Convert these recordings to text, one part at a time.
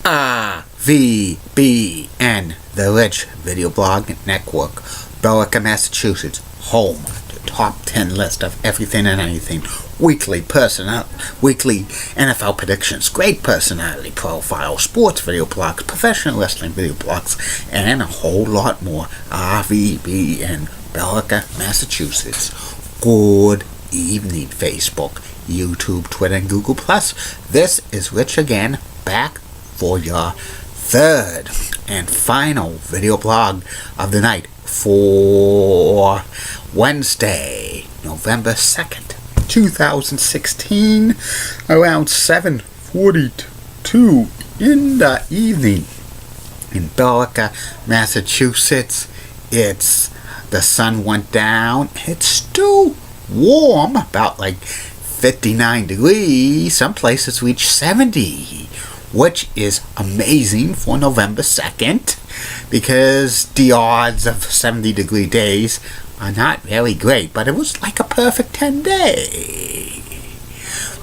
RVBN, the Rich Video Blog Network, Billerica, Massachusetts, home, the top 10 list of everything and anything, weekly NFL predictions, great personality profiles, sports video blogs, professional wrestling video blogs, and a whole lot more. RVBN, Billerica, Massachusetts. Good evening, Facebook, YouTube, Twitter, and Google+. This is Rich again, back for your third and final video blog of the night for Wednesday, November 2nd, 2016, around 7:42 in the evening in Billerica, Massachusetts. The sun went down. It's still warm, about like 59 degrees. Some places reach 70, which is amazing for November 2nd, because the odds of 70-degree days are not very great, but it was like a perfect 10-day.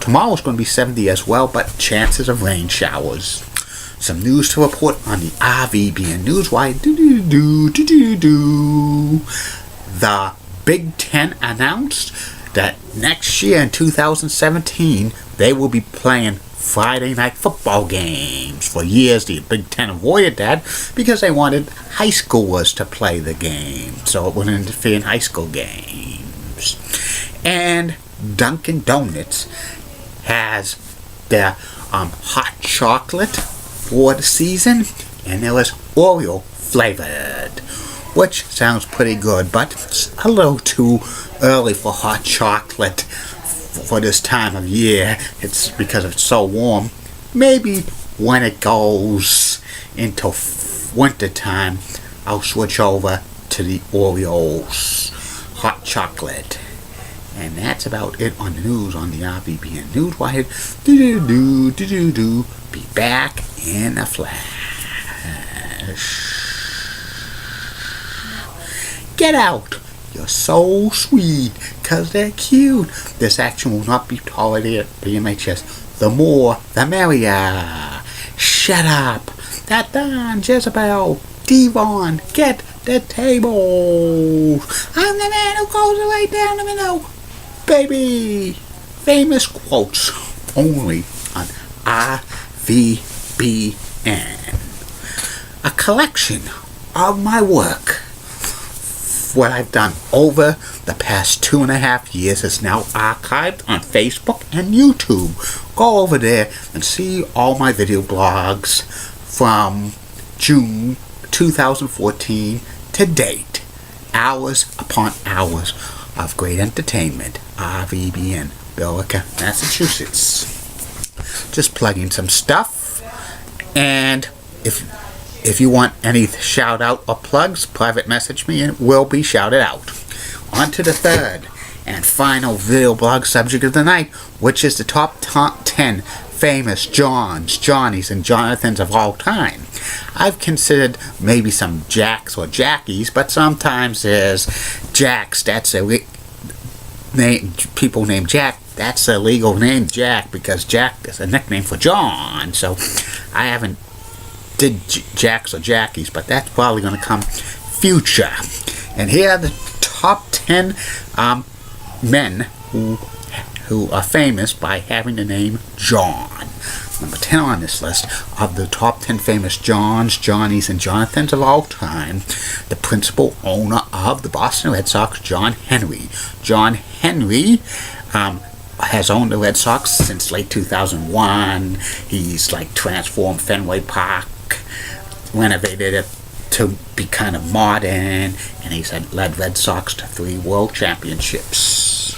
Tomorrow's going to be 70 as well, but chances of rain showers. Some news to report on the RVBN Newswire. The Big Ten announced that next year in 2017, they will be playing Friday night football games. For years, the Big Ten avoided that because they wanted high schoolers to play the game, so it wouldn't interfere in high school games. And Dunkin' Donuts has their hot chocolate for the season, and it was Oreo flavored, which sounds pretty good, but it's a little too early for hot chocolate for this time of year. It's because it's so warm. Maybe when it goes into winter time, I'll switch over to the Oreos hot chocolate. And that's about it on the news on the RVBN Newswire. Be back in a flash. Get out! You're so sweet, 'cause they're cute. This action will not be tolerated at BMHS. The more, the merrier. Shut up! That Don, Jezebel, Devon, get the table. I'm the man who goes right down the middle. Baby! Famous quotes only on RVBN. A collection of my work. What I've done over the past 2.5 years is now archived on Facebook and YouTube. Go over there and see all my video blogs from June 2014 to date. Hours upon hours of great entertainment. RVBN, Billerica, Massachusetts. Just plugging some stuff. And if you want any shout out or plugs, private message me and it will be shouted out. On to the third and final video blog subject of the night, which is the top 10 famous Johns, Johnnies, and Jonathans of all time. I've considered maybe some Jacks or Jackies, but sometimes there's Jacks. That's a name. People named Jack. That's a legal name, Jack, because Jack is a nickname for John. So I haven't did Jacks or Jackies, but that's probably going to come future. And here are the top 10 men who are famous by having the name John. Number 10 on this list of the top 10 famous Johns, Johnnies, and Jonathans of all time, the principal owner of the Boston Red Sox, John Henry. John Henry has owned the Red Sox since late 2001. He's transformed Fenway Park, renovated it to be kind of modern, and he's led Red Sox to 3 world championships.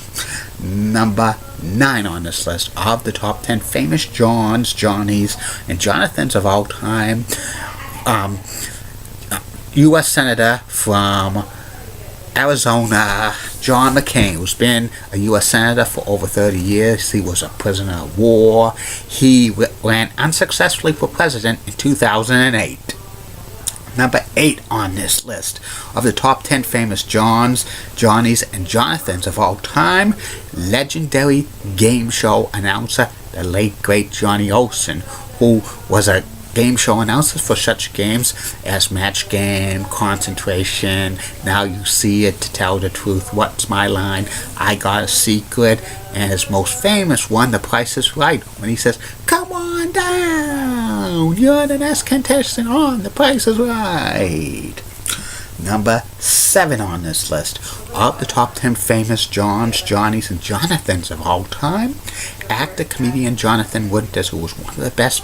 Number 9 on this list of the top 10 famous Johns, Johnnies, and Jonathans of all time, U.S. Senator from Arizona, John McCain, who's been a U.S. Senator for over 30 years. He was a prisoner of war. He ran unsuccessfully for president in 2008. Number 8 on this list of the top 10 famous Johns, Johnnies, and Jonathans of all time, legendary game show announcer, the late great Johnny Olson, who was a game show announcers for such games as Match Game, Concentration, Now You See It, To Tell the Truth, What's My Line, I Got a Secret, and his most famous one, The Price is Right, when he says, "Come on down, you're the next contestant on The Price is Right." Number 7 on this list of the top 10 famous Johns, Johnnies, and Jonathans of all time, actor, comedian Jonathan Winters, who was one of the best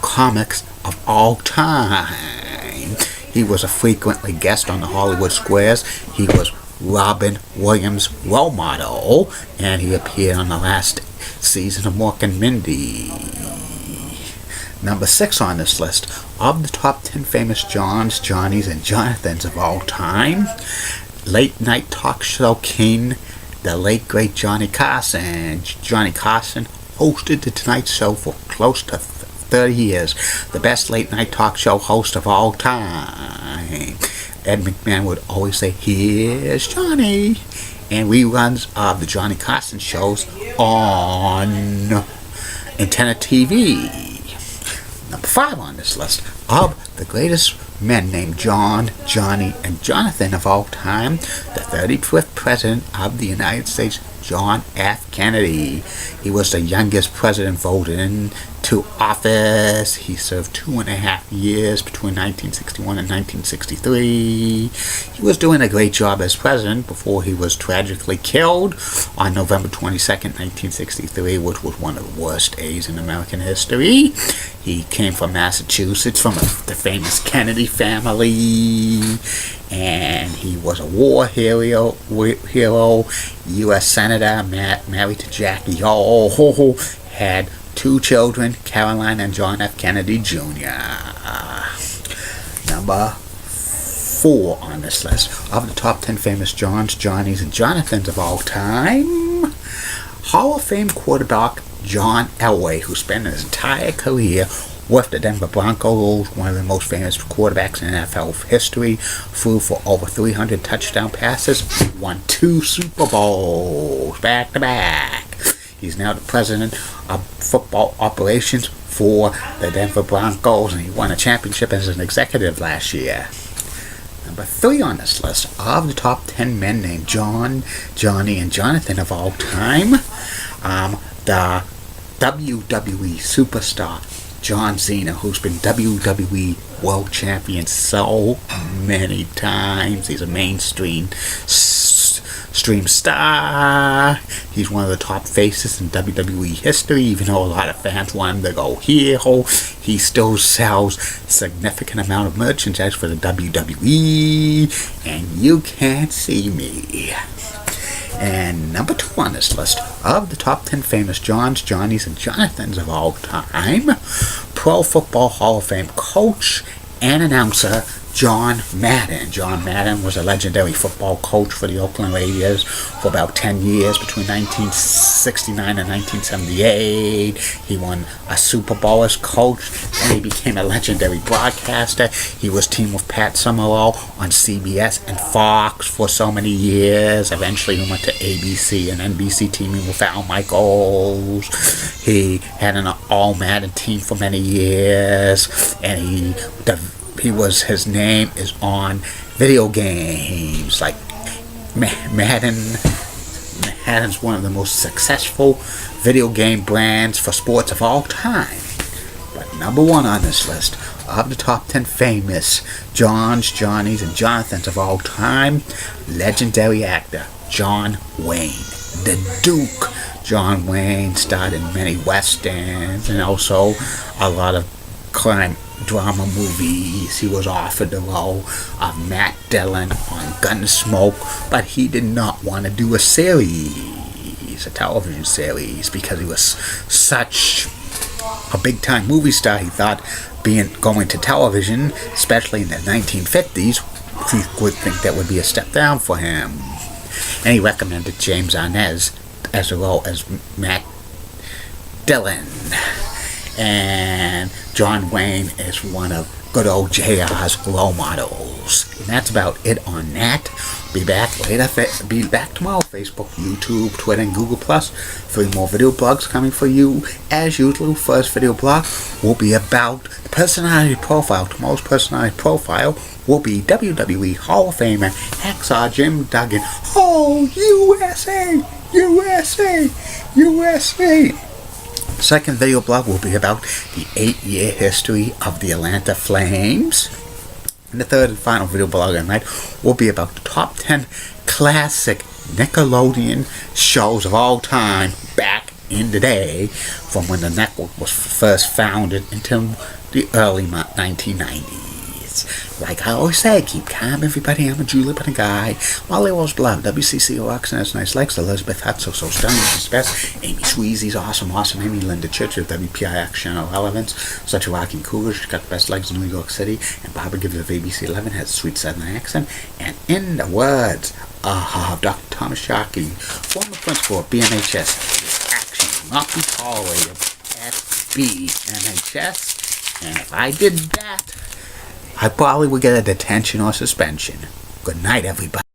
comics of all time. He was a frequently guest on the Hollywood Squares. He was Robin Williams' role model, and he appeared on the last season of Mork and Mindy. Number 6 on this list of the top 10 famous Johns, Johnnies, and Jonathans of all time, late night talk show king, the late great Johnny Carson. Johnny Carson hosted the Tonight Show for close to 30 years, the best late night talk show host of all time. Ed McMahon would always say, "Here's Johnny," and reruns of the Johnny Carson shows on antenna TV. Number 5 on this list of the greatest men named John, Johnny, and Jonathan of all time, the 35th President of the United States, John F. Kennedy. He was the youngest president voted into office. He served 2.5 years between 1961 and 1963. He was doing a great job as president before he was tragically killed on November 22nd, 1963, which was one of the worst days in American history. He came from Massachusetts, from the famous Kennedy family, and he was a war hero, U.S. Senator, married to Jackie O, had 2 children, Caroline and John F. Kennedy Jr. Number 4 on this list of the top 10 famous Johns, Johnnies, and Jonathans of all time, Hall of Fame quarterback John Elway, who spent his entire career with the Denver Broncos, one of the most famous quarterbacks in NFL history, threw for over 300 touchdown passes, won 2 Super Bowls back to back. He's now the president of football operations for the Denver Broncos, and he won a championship as an executive last year. Number 3 on this list of the top 10 men named John, Johnny, and Jonathan of all time, the WWE superstar John Cena, who's been WWE World Champion so many times. He's a mainstream star. He's one of the top faces in WWE history, even though a lot of fans want him to go heel. He still sells a significant amount of merchandise for the WWE, and you can't see me. And number 2 on this list of the top 10 famous Johns, Johnnies, and Jonathans of all time, Pro Football Hall of Fame coach and announcer John Madden. John Madden was a legendary football coach for the Oakland Raiders for about 10 years between 1969 and 1978. He won a Super Bowl as coach, and he became a legendary broadcaster. He was teamed with Pat Summerall on CBS and Fox for so many years. Eventually he went to ABC and NBC, teaming with Al Michaels. He had an all-Madden team for many years, and his name is on video games like Madden. Madden's one of the most successful video game brands for sports of all time. But number 1 on this list of the top 10 famous Johns, Johnnies, and Jonathans of all time, legendary actor John Wayne, the Duke. John Wayne starred in many westerns and also a lot of crime drama movies. He was offered the role of Matt Dillon on Gunsmoke, but he did not want to do a television series, because he was such a big-time movie star. He thought going to television, especially in the 1950s, he would think that would be a step down for him. And he recommended James Arnaz as the role as Matt Dillon. and John Wayne is one of good old JR's role models. And that's about it on that. Be back later. Be back tomorrow. Facebook, YouTube, Twitter, and Google+. 3 more video blogs coming for you. As usual, first video blog will be about the personality profile. Tomorrow's personality profile will be WWE Hall of Famer Hacksaw Jim Duggan. Oh, USA! USA! USA! Second video blog will be about the 8-year history of the Atlanta Flames. And the third and final video blog at night will be about the top 10 classic Nickelodeon shows of all time back in the day, from when the network was first founded until the early 1990s. Like I always say, keep calm, everybody. I'm a Julie Penn guy. Molly Rose Blood, WCC rocks and has nice legs. Elizabeth Hutz, so stunning, she's best. Amy Sweezy's awesome. Amy Linda Church of WPIX Channel Relevance. Such a rocking cougar, she's got the best legs in New York City. And Barbara gives of ABC 11, has a sweet southern accent. And in the words of Dr. Thomas Sharkey, former principal of BMHS, this action will not be tolerated at BMHS. And if I did that, I probably would get a detention or suspension. Good night, everybody.